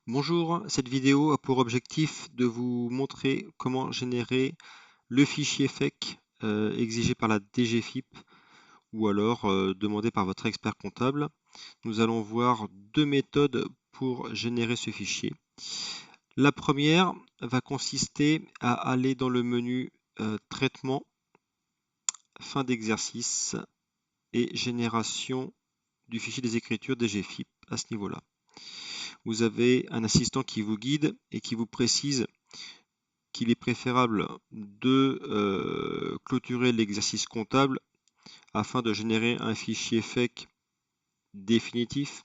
Bonjour, cette vidéo a pour objectif de vous montrer comment générer le fichier FEC exigé par la DGFiP ou alors demandé par votre expert comptable. Nous allons voir deux méthodes pour générer ce fichier. La première va consister à aller dans le menu Traitement, fin d'exercice et génération du fichier des écritures DGFiP à ce niveau-là. Vous avez un assistant qui vous guide et qui vous précise qu'il est préférable de clôturer l'exercice comptable afin de générer un fichier FEC définitif.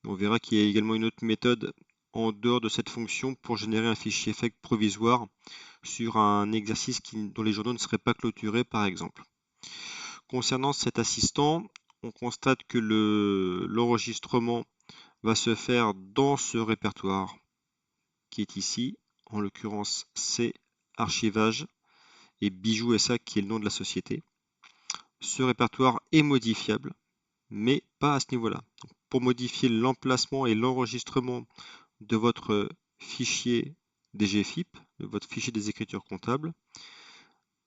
On verra qu'il y a également une autre méthode en dehors de cette fonction pour générer un fichier FEC provisoire sur un exercice dont les journaux ne seraient pas clôturés par exemple. Concernant cet assistant, on constate que l'enregistrement va se faire dans ce répertoire qui est ici, en l'occurrence c'est archivage et Bijoux SA qui est le nom de la société. Ce répertoire est modifiable, mais pas à ce niveau-là. Pour modifier l'emplacement et l'enregistrement de votre fichier DGFiP, de votre fichier des écritures comptables,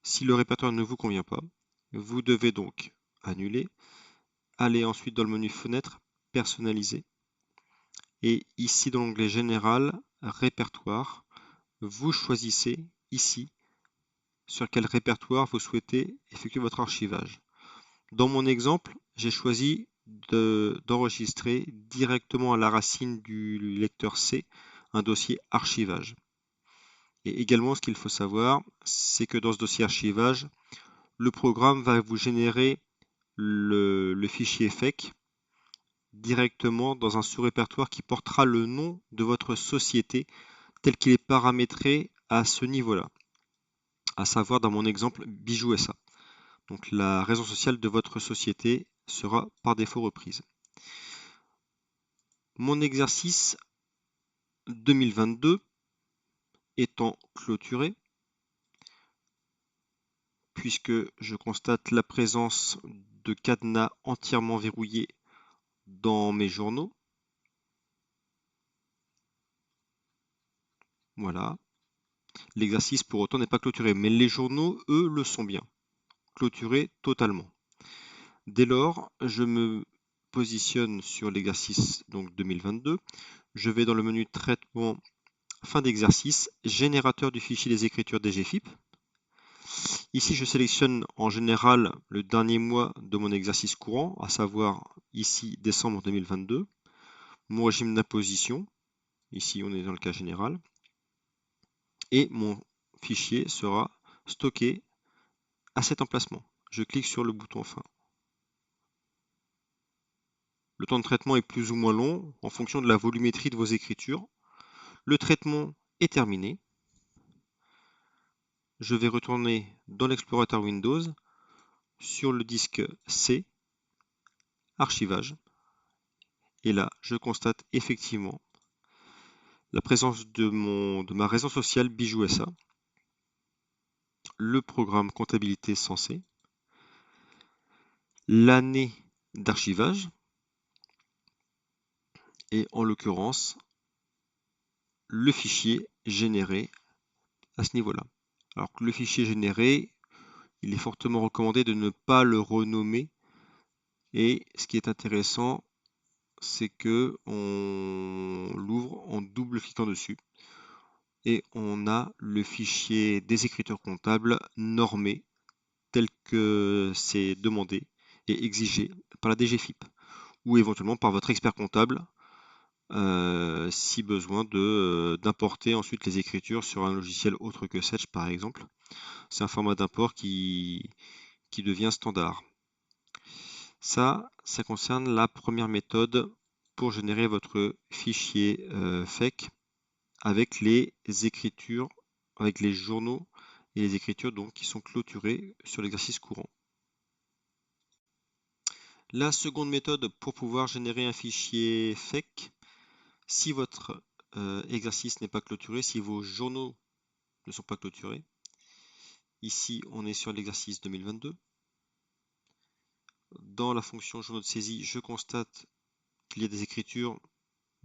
si le répertoire ne vous convient pas, vous devez donc annuler, aller ensuite dans le menu Fenêtre, Personnaliser, et ici dans l'onglet Général, Répertoire, vous choisissez ici sur quel répertoire vous souhaitez effectuer votre archivage. Dans mon exemple, j'ai choisi d'enregistrer directement à la racine du lecteur C un dossier archivage. Et également, ce qu'il faut savoir, c'est que dans ce dossier archivage, le programme va vous générer le fichier FEC directement dans un sous-répertoire qui portera le nom de votre société tel qu'il est paramétré à ce niveau-là, à savoir dans mon exemple Bijoux SA. Donc la raison sociale de votre société sera par défaut reprise. Mon exercice 2022 étant clôturé, puisque je constate la présence de cadenas entièrement verrouillés dans mes journaux. Voilà. L'exercice pour autant n'est pas clôturé, mais les journaux, eux, le sont bien. Clôturés totalement. Dès lors, je me positionne sur l'exercice donc 2022. Je vais dans le menu Traitement, fin d'exercice, générateur du fichier des écritures DGFiP. Ici, je sélectionne en général le dernier mois de mon exercice courant, à savoir ici décembre 2022. Mon régime d'imposition, ici on est dans le cas général. Et mon fichier sera stocké à cet emplacement. Je clique sur le bouton Fin. Le temps de traitement est plus ou moins long en fonction de la volumétrie de vos écritures. Le traitement est terminé. Je vais retourner dans l'explorateur Windows sur le disque C, archivage. Et là, je constate effectivement la présence de ma raison sociale Bijoux SA, le programme comptabilité censé, l'année d'archivage et en l'occurrence le fichier généré à ce niveau-là. Alors que le fichier généré, il est fortement recommandé de ne pas le renommer et ce qui est intéressant, c'est que on l'ouvre en double cliquant dessus et on a le fichier des écritures comptables normé tel que c'est demandé et exigé par la DGFiP ou éventuellement par votre expert comptable si besoin d'importer ensuite les écritures sur un logiciel autre que Sage par exemple. C'est un format d'import qui devient standard. Ça concerne la première méthode pour générer votre fichier FEC avec les écritures, avec les journaux et les écritures donc qui sont clôturées sur l'exercice courant. La seconde méthode pour pouvoir générer un fichier FEC, si votre exercice n'est pas clôturé, si vos journaux ne sont pas clôturés, ici on est sur l'exercice 2022. Dans la fonction journaux de saisie, je constate qu'il y a des écritures,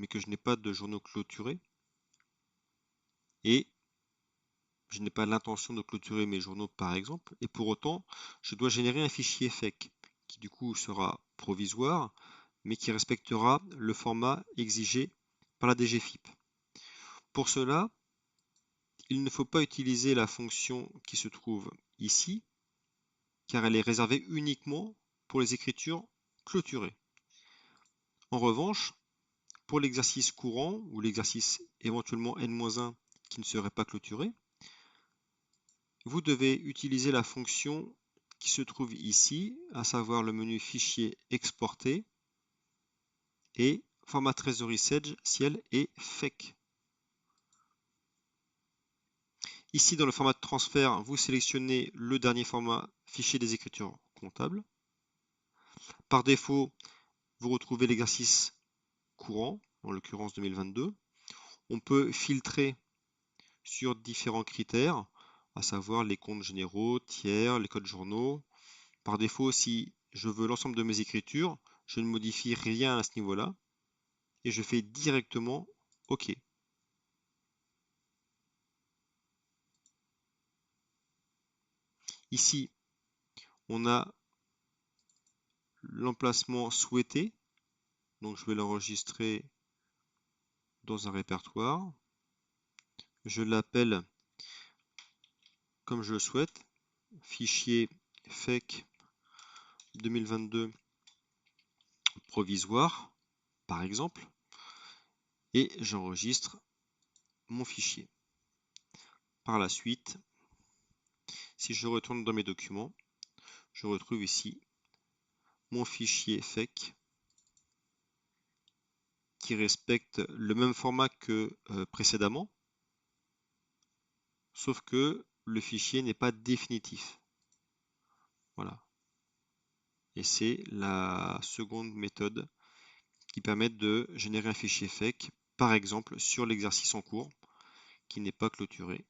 mais que je n'ai pas de journaux clôturés. Et je n'ai pas l'intention de clôturer mes journaux par exemple. Et pour autant, je dois générer un fichier FEC qui du coup sera provisoire, mais qui respectera le format exigé par la DGFIP. Pour cela, il ne faut pas utiliser la fonction qui se trouve ici, car elle est réservée uniquement pour les écritures clôturées. En revanche, pour l'exercice courant ou l'exercice éventuellement N-1 qui ne serait pas clôturé, vous devez utiliser la fonction qui se trouve ici, à savoir le menu Fichier exporter et format trésorerie Sage, ciel et FEC. Ici, dans le format de transfert, vous sélectionnez le dernier format fichier des écritures comptables. Par défaut, vous retrouvez l'exercice courant, en l'occurrence 2022. On peut filtrer sur différents critères, à savoir les comptes généraux, tiers, les codes journaux. Par défaut, si je veux l'ensemble de mes écritures, je ne modifie rien à ce niveau-là et je fais directement OK. Ici, on a l'emplacement souhaité, donc je vais l'enregistrer dans un répertoire. Je l'appelle comme je le souhaite, fichier FEC 2022 provisoire, par exemple, et j'enregistre mon fichier. Par la suite, si je retourne dans mes documents, je retrouve ici mon fichier FEC qui respecte le même format que précédemment, sauf que le fichier n'est pas définitif. Voilà. Et c'est la seconde méthode qui permet de générer un fichier FEC, par exemple sur l'exercice en cours qui n'est pas clôturé.